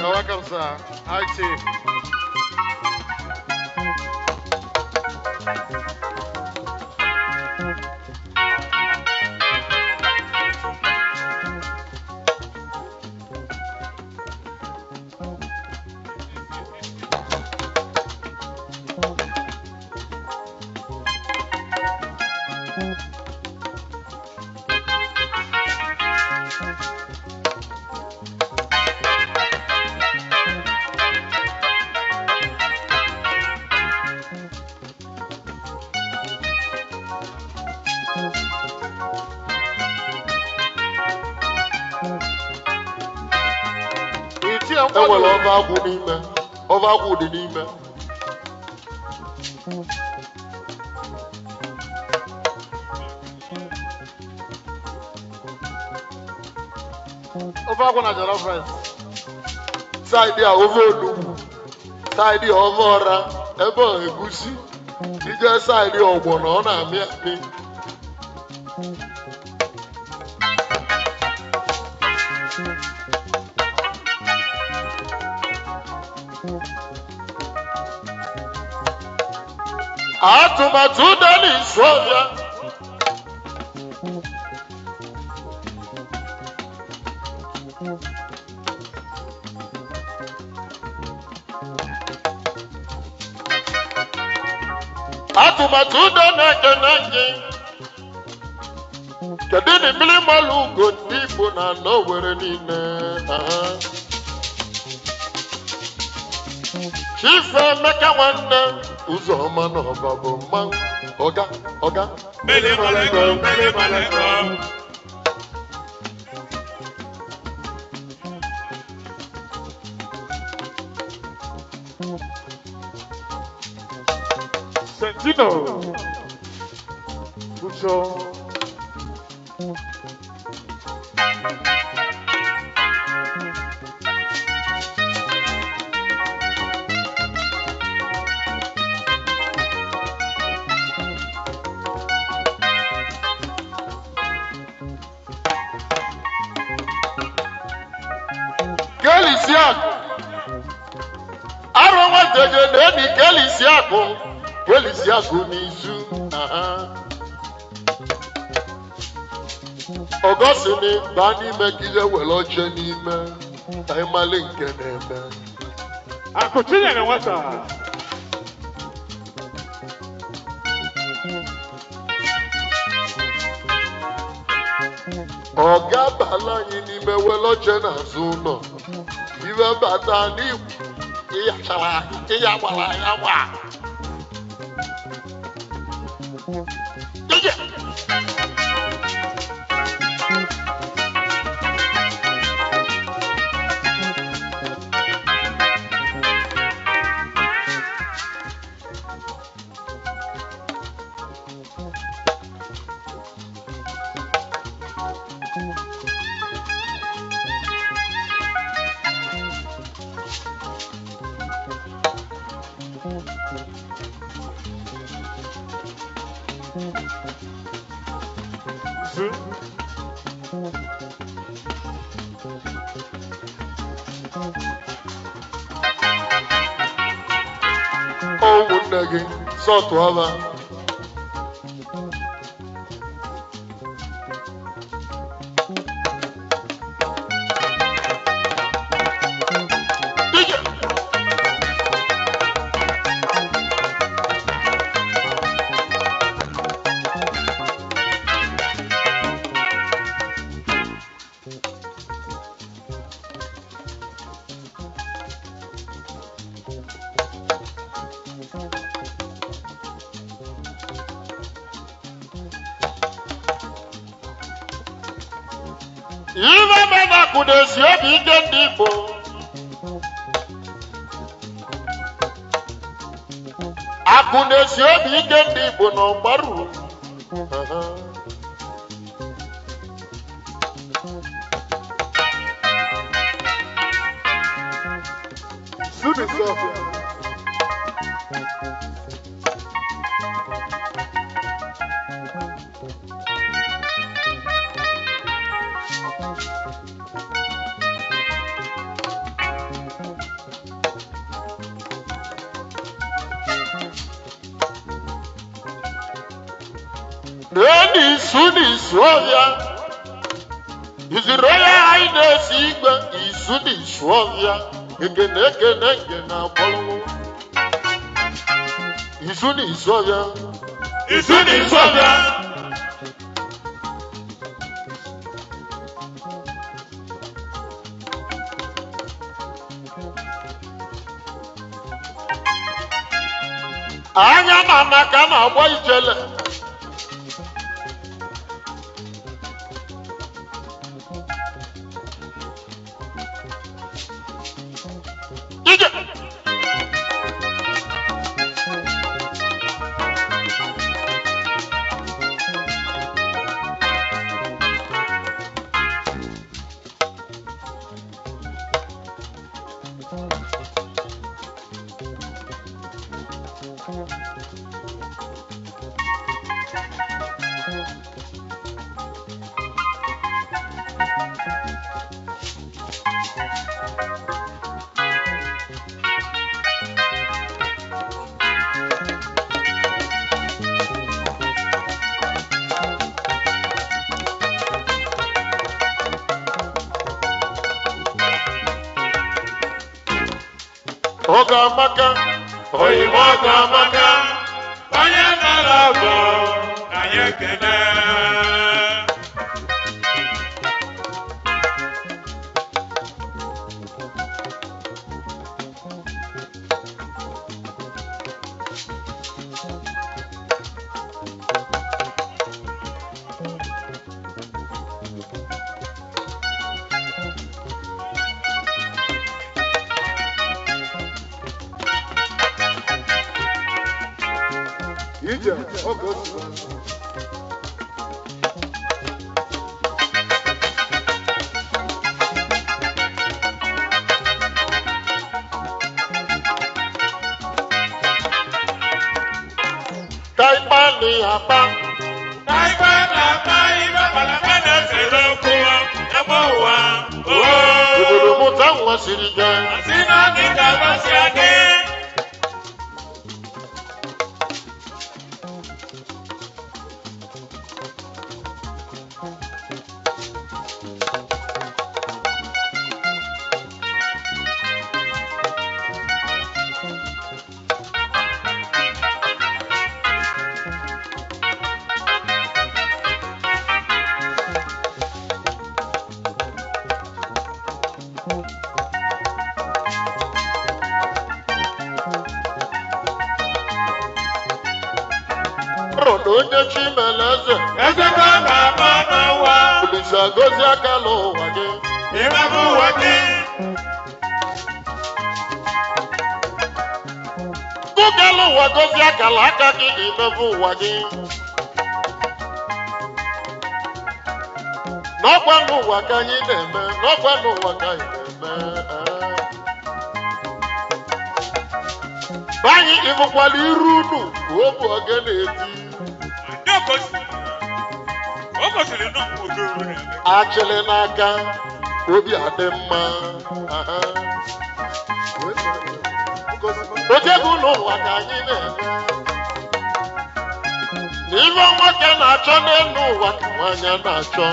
You're welcome, sir. Hi, Chief. Enwere ọba akwụ n'ime. Ọba akwụ dị n'ime. Ofe akwụ na jollof rice. Saịdị a ofe onugbu. Saịdị a ofe ọra. Ebe a egusi. Ije saịdị ọgbọnọ ọ na-amị amị. Atụmatụ ụda n'isi ọbịa. Atụmatụ ụda na-eke na gị. Kedu na mmiri mmalụ ugo ndị Igbo na anọ were niile? Chief Emeka nwanne ụzọ ọma n'ọba bụ mmanwụ. Ọga. Mele malego. Sentino. Mucho. Arụnwa jeje na-eni kelisiakụ n'izu. Ọgọsini baa n'ime ka ije were oche n'ime ka ịmali nke na-eme. Akụchinyere nwata. Ọga bala anyị n'ime were oche n'azụ ụlọ. Iwe bata n'igwu ịyachara ịya gbara ya gba. Ụmụnne gị sọtụ ọba. Iwe mama kudesi obi ike ndị Igbo. Akụnesi obi ike ndị Igbo na ọgbaru. n'isu ọhịa. Izuru onye anyị na-esi igwe isu n'isu ọhịa. Ekene ngena akpọrọ. Isu n'isu ọhịa. Isu n'isu ọhịa. Anya mama ka na-agba ijele. Ije. Ogamaka, Oyibo Ogamaka, onye nara ọgọ anyị ekene. ije oge Taipani apa, Taipana ibe balabana sere okuwa, ebe ụwa. obodo mụta nwa siri ike. Asị na dị ka gbasi adị. Rodo onye Chimeleze, Eze ka ọ ga-agba n'ụwa. Olisa gozi aka n'ụwa gị. Ịmabụ ụwa gị. Gụgalụ ụwa gozi akala aka gị imebụ ụwa gị. N'ọkwa n'ụwa ka anyị na-eme, n'ọkwa n'ụwa ka anyị na-eme. Anyị ịbụkwala iru unu ka o bụ oge na-eti. Ndị o gosiri nọ oge ori. Achịlị n'aka, obi adị mma. Ojego n'ụwa ka anyị na-eme. N'ife nwoke na-achọ n'elu ụwa ka nwaanyị na-achọ.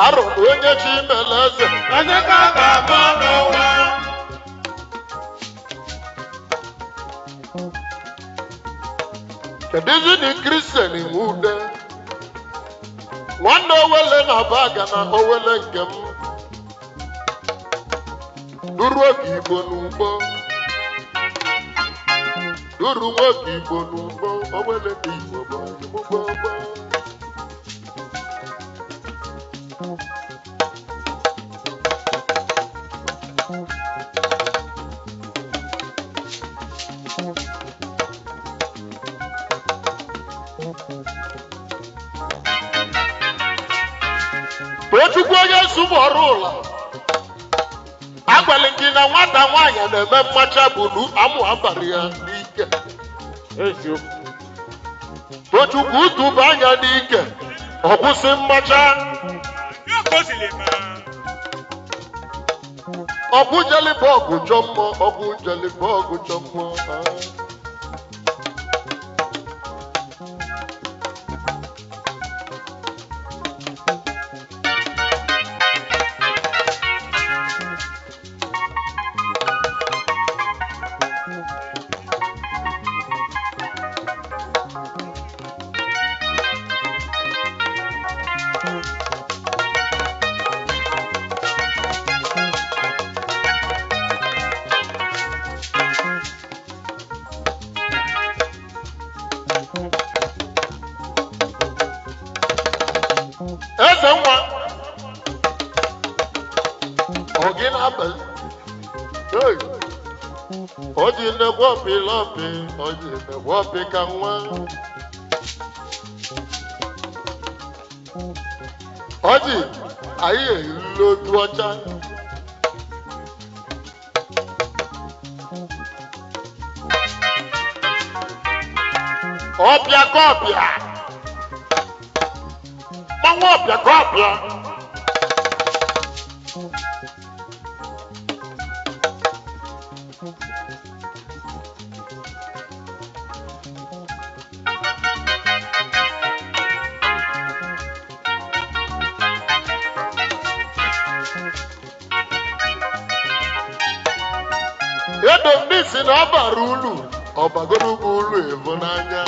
Arụrụ onye Chimeleze, Eze ka ọ ga-agba n'ụwa. kedụzi na Kristian nwe ude. Nwanne Owele na-aba aga na Owele nke m. Duru oge Igbo n'ugbo. Duru nwoke Igbo n'ugbo. Owele dị Igbo bụ Igbo gbogbo. Tochukwu onye nsụmụ ọrụ ụlọ. Agwalị gị na nwata nwaanyị na-eme mmacha bụ amụ abalị ya n'ike. Tochukwu tụba anya n'ike, ọ kwụsị mmacha. Ndị o gosiri ma. ọgwụ jelibọgụ chọ mmụọ ọgwụ jelibọgụ chọ mmụọ eze nwa ọ gị na-abalị o ji nnekwu ọpị lọpị o ji nnekwu ọpị ka nwa ọ ji anyị eriri otu ọcha ọbịa ka ọbịa mmanwụ ọbịa ka ọbịa edo ndị si na ọ bara ulu ọbagoro bụ ulu evu n'anya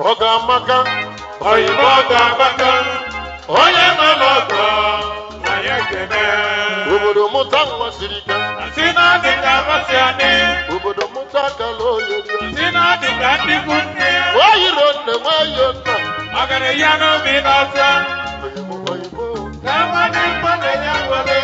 Ọgamaka Oyibo ga-agbaka onye nọ n'ọgọ na ya ekene. obodo mụta nwa siri ike Si na dị ka amasị anyị, obodo mụta akala oyeri si na dị ka ndị ikwu nne, nwayiro nne nwayo nna ọgaranya n'obi n'ọzọ, oyibo oyibo ka mmadụ mkpọ na-enye nwere.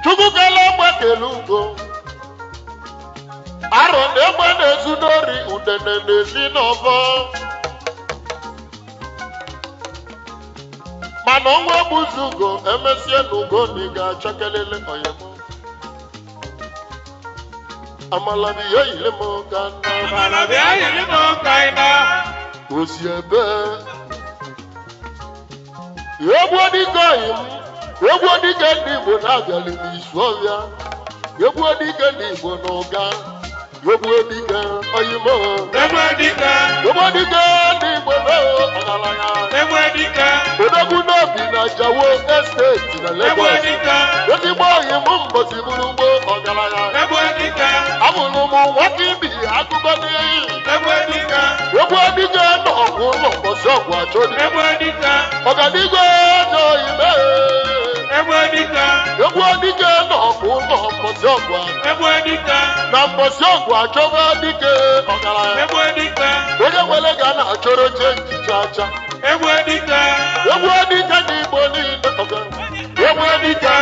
chukwu kele egbe kele ugo arọ na egbe na-ezu n'ori udene na-esi n'ọbọ mana ọnwa egbuzi ugo emesie n'ugo na ị ga-achọkelele oyemo amala bụ ihe yiri m ka nna Amala bịa yiri m ụka ịna, osi ebe egwu dịka oyi m egwu dịka ndị Igbo na-abịali n'isu ọbịa egwu dịka ndị Igbo na ụga egwu dịka oyimo egbe dike, egwu dịka ndị Igbo na ọgaranya egbe dike, odogwu n'obi na Jawo Estate na egbe Lagos dike, ezigbo oyi m mbọsi bụrụ ugbo ọgaranya egbe dike, abụrụ m nwata ibi akụkọ n'ihi egbe dike, egwu dịka na ọgwụ ụlọ mbọsi ọgwụ achọdị egbe dike, ọganigo ọjọ ime egbe dike, egwu dike na ọgwụ ụlọ mbọsi ọgwụ egbe dike, na mbọsi ọgwụ achọba dike ọgaranya egbe dike, onye nwere ga na-achọrọ oche nchicha acha Egwu dịka. Egwu dịka n'Igbo niile ọga. Egwu dịka.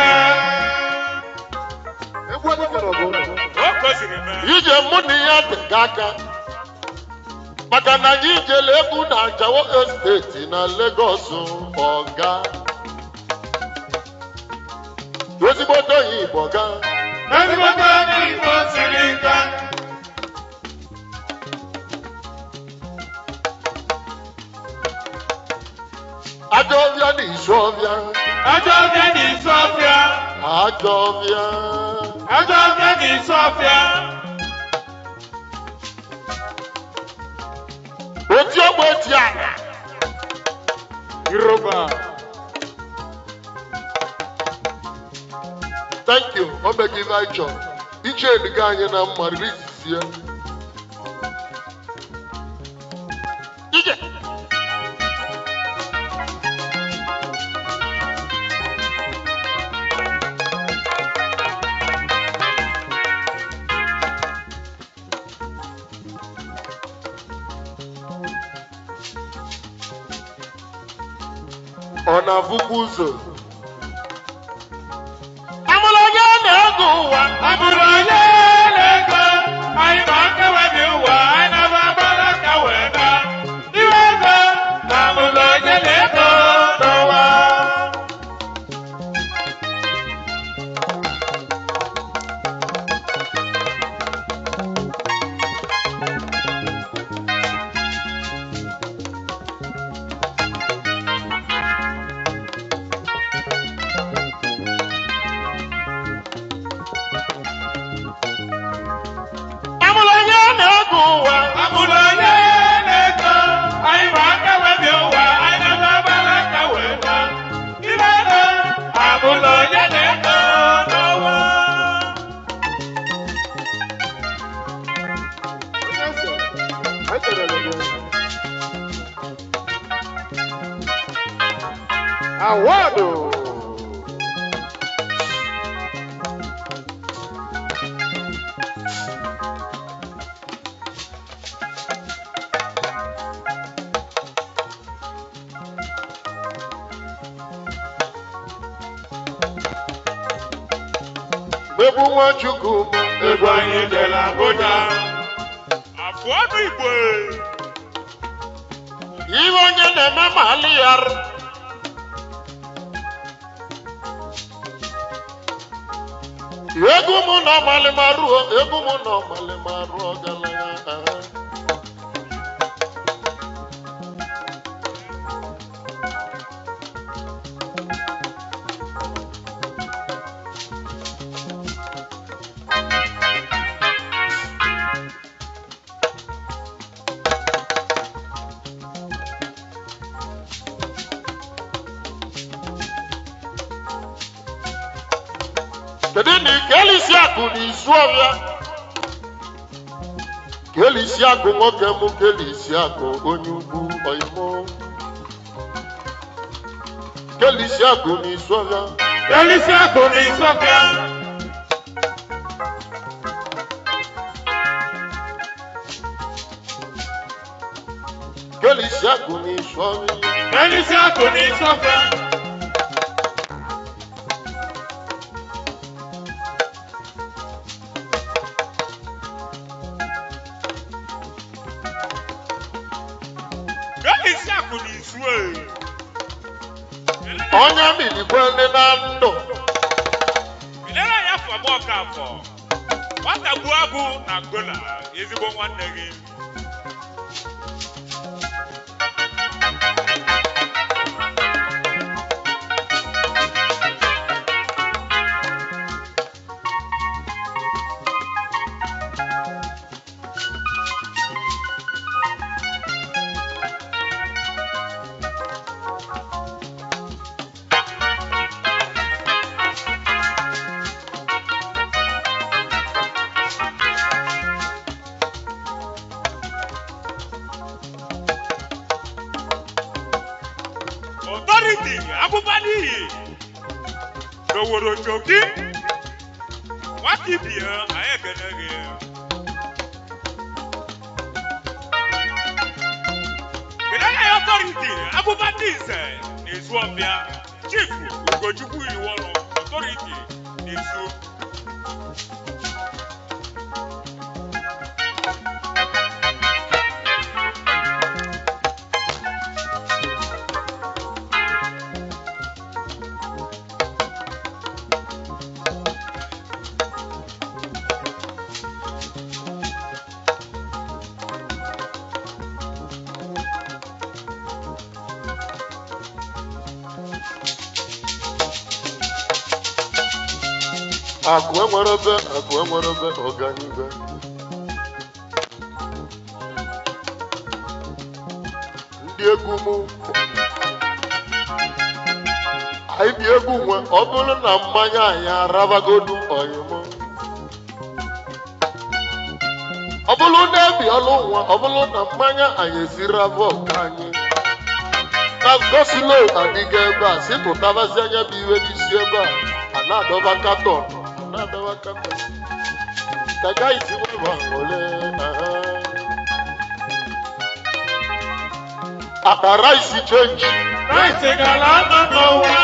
Egwu dịka n'ọgụ. O kwesịrị ime. Ije mụ na ya tega aka. Maka na anyị jere egwu na Ajawo Estate na Lagos ọga. Ezigbote onye Igbo ga. Ezigbote onye Igbo siri nka. Ajọbịa na Isiọbịa. Ajọbịa na Isiọbịa. Ajọbịa. Ajọbịa na Isiọbịa. Oti ogbe eti ala. Yoruba. Thank you. O megi ife anyị chọrọ. Iche eliga anyị na mma rizie. Ije. Ọ na-afụkwa ụzọ. Amụrụ onye na-ego ụwa. Amụrụ onye na-ego. Anyị ma aka webi ụwa. Anyị na-aba agbara aka wee na. Iwe ego na amụrụ onye na-ego n'ụwa. Amụrụ onye na-ego ụwa. Amụrụ onye na-ego. Anyị ma aka webi ụwa. Anyị na-aba agbara aka wee na. Iwe ego amụrụ onye na-ego n'ụwa. Awọdụ. Egwu Nwachukwu bụ Egwu anyị jere Abuja. Afọ ọnụ Igbo. ihe onye na-eme ma alị ya rụ. Egwu mụ na ọmalịma ruo, egwu mụ na ọmalịma ruo galanya. Kedu na kelisi akụ na Isiọbịa? Kelisi akụ nwoke mụ kelisi akụ onye ugwu Oyimo. Kelisi akụ na Isiọbịa. Kelisi akụ na Isiọbịa. Kelisi akụ na Isiọbịa. Kelisi akụ na Isiọbịa. Kelisi akụ na Isiọbịa. Onye milikwe ndị na ndụ. Ilere ya afọ abụọ ka afọ. Nwata gbuo agụ na Angola, ezigbo nwanne gị. Authority abụba n'iyi n'oworo jogi nwata ibie anyị ekene gị. Kedu anya ya authority Authority Abubadize n'Ezuọbịa Chief Ugochukwu Iwọrọ Authority n'Ezu. Akụ enwere ebe ọganibe. Ndị egwu mụ anyị bi egwu nwe ọ bụrụ na mmanya anyị arabagodu ọyịmụ. Ọ bụrụ na ebi ọlụ nwa ọ bụrụ na mmanya anyị esiraba ọka anyị. Na gosilo adịga ebe a si pụtabazi anya bụ iwe n'isi ebe a na-adọba katọn. Kaka isi wema ole akara isi change. Rice gala n'ụwa.